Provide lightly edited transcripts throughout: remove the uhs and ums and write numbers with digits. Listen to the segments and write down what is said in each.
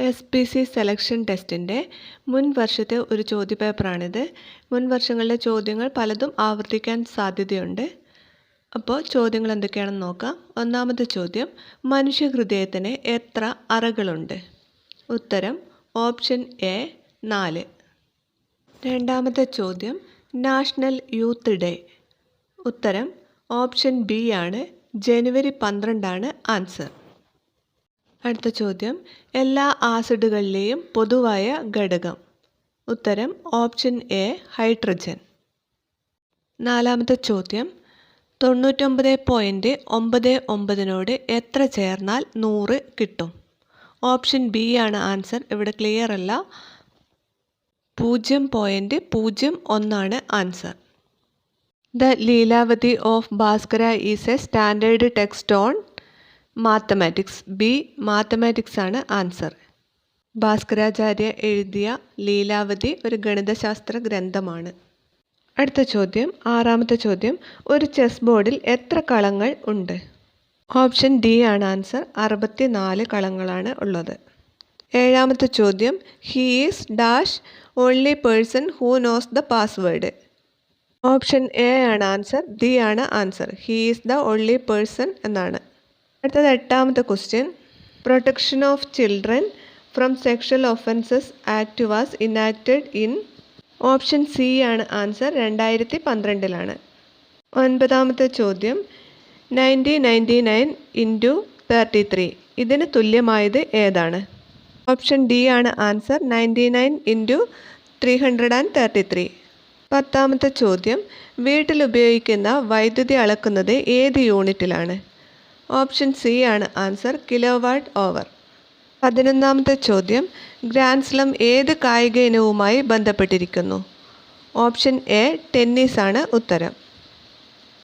SPC selection ടെസ്റ്റിൻ്റെ മുൻ വർഷത്തെ ഒരു ചോദ്യപേപ്പറാണിത്. മുൻ വർഷങ്ങളിലെ ചോദ്യങ്ങൾ പലതും ആവർത്തിക്കാൻ സാധ്യതയുണ്ട്. അപ്പോൾ ചോദ്യങ്ങൾ എന്തൊക്കെയാണെന്ന് നോക്കാം. ഒന്നാമത്തെ ചോദ്യം, മനുഷ്യഹൃദയത്തിന് എത്ര അറകളുണ്ട്? ഉത്തരം ഓപ്ഷൻ എ 4. രണ്ടാമത്തെ ചോദ്യം, നാഷണൽ യൂത്ത് ഡേ. ഉത്തരം ഓപ്ഷൻ ബി ആണ്, ജനുവരി 12 ആൻസർ. അടുത്ത ചോദ്യം, എല്ലാ ആസിഡുകളിലെയും പൊതുവായ ഘടകം. ഉത്തരം ഓപ്ഷൻ എ ഹൈഡ്രജൻ. നാലാമത്തെ ചോദ്യം, 99.99 എത്ര ചേർന്നാൽ 100 കിട്ടും? ഓപ്ഷൻ ബി ആണ് ആൻസർ. ഇവിടെ ക്ലിയർ അല്ല. 0.01 answer. The Leelavathi of Bhaskara is A standard text on mathematics. B mathematics ആണ് ആൻസർ. ഭാസ്കരാചാര്യ എഴുതിയ ലീലാവതി ഒരു ഗണിതശാസ്ത്ര ഗ്രന്ഥമാണ്. അടുത്ത ചോദ്യം, ആറാമത്തെ ചോദ്യം, ഒരു ചെസ് ബോർഡിൽ എത്ര കളങ്ങൾ ഉണ്ട്? ഓപ്ഷൻ ഡി ആണ് ആൻസർ. 64 കളങ്ങളാണ് ഉള്ളത്. ഏഴാമത്തെ ചോദ്യം, he is dash only person who knows the password. Option A ആണ് ആൻസർ. ഡി ആണ് answer. He is the only person എന്നാണ്. അടുത്തത് എട്ടാമത്തെ question, protection of children from sexual offences act was enacted in. Option C ആണ് answer. 2012 ഒൻപതാമത്തെ ചോദ്യം, 9099 × 33 ഇതിന് തുല്യമായത് ഏതാണ്? ഓപ്ഷൻ ഡി ആണ് ആൻസർ. 99 × 333. പത്താമത്തെ ചോദ്യം, വീട്ടിൽ ഉപയോഗിക്കുന്ന വൈദ്യുതി അളക്കുന്നത് ഏത് യൂണിറ്റിലാണ്? ഓപ്ഷൻ സി ആണ് ആൻസർ. കിലോവാട്ട് അവർ. 11ാമത്തെ ചോദ്യം, ഗ്രാൻഡ് സ്ലം ഏത് കായിക ഇനവുമായി ബന്ധപ്പെട്ടിരിക്കുന്നു? ഓപ്ഷൻ എ ടെന്നീസ് ആണ് ഉത്തരം.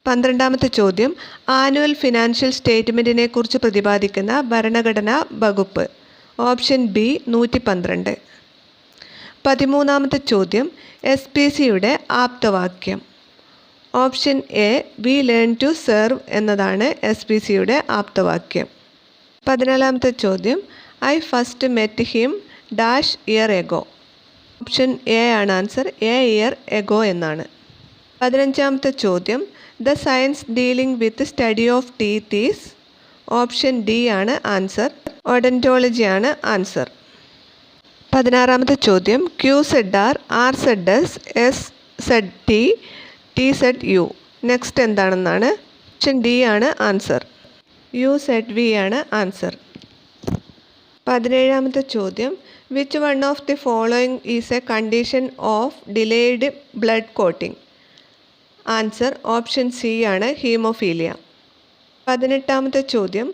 12ാമത്തെ ചോദ്യം, ആനുവൽ ഫിനാൻഷ്യൽ സ്റ്റേറ്റ്മെൻറ്റിനെ കുറിച്ച് പ്രതിപാദിക്കുന്ന ഭരണഘടനാ വകുപ്പ്. Option B 112. 13ാമത്തെ ചോദ്യം, SPCയുടെ ആപ്തവാക്യം. Option A we learn to serve എന്നതാണ് SPCയുടെ ആപ്തവാക്യം. 14ാമത്തെ ചോദ്യം, I first met him dash year ago. Option A ആണ് ആൻസർ. എ ഇയർ എഗോ എന്നാണ്. 15ാമത്തെ ചോദ്യം, the science dealing with study of teeth is. Option D ആണ് ആൻസർ. ഓഡൻറ്റോളജി ആണ് ആൻസർ. 16ാമത്തെ ചോദ്യം, QZR, RZS, SZT, TZU next എന്താണെന്നാണ്? Option D ആണ് ആൻസർ. UZV ആണ് ആൻസർ. 17ാമത്തെ ചോദ്യം, which one of the following is A condition of delayed blood coating? Answer option C ആണ്, ഹീമോഫീലിയ. 18ാമത്തെ ചോദ്യം,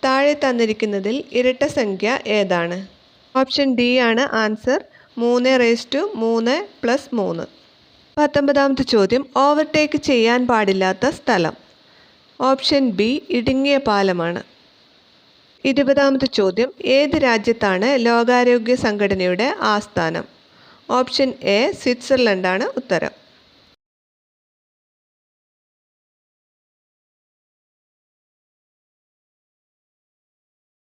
താഴെ തന്നിരിക്കുന്നതിൽ ഇരട്ട സംഖ്യ ഏതാണ്? ഓപ്ഷൻ ഡി ആണ് ആൻസർ. 3/3 + 3. 19ാമത്തെ ചോദ്യം, ഓവർടേക്ക് ചെയ്യാൻ പാടില്ലാത്ത സ്ഥലം. ഓപ്ഷൻ ബി ഇടുങ്ങിയ പാലമാണ്. 20ാമത്തെ ചോദ്യം, ഏത് രാജ്യത്താണ് ലോകാരോഗ്യ സംഘടനയുടെ ആസ്ഥാനം? ഓപ്ഷൻ എ സ്വിറ്റ്സർലൻഡ് ആണ് ഉത്തരം.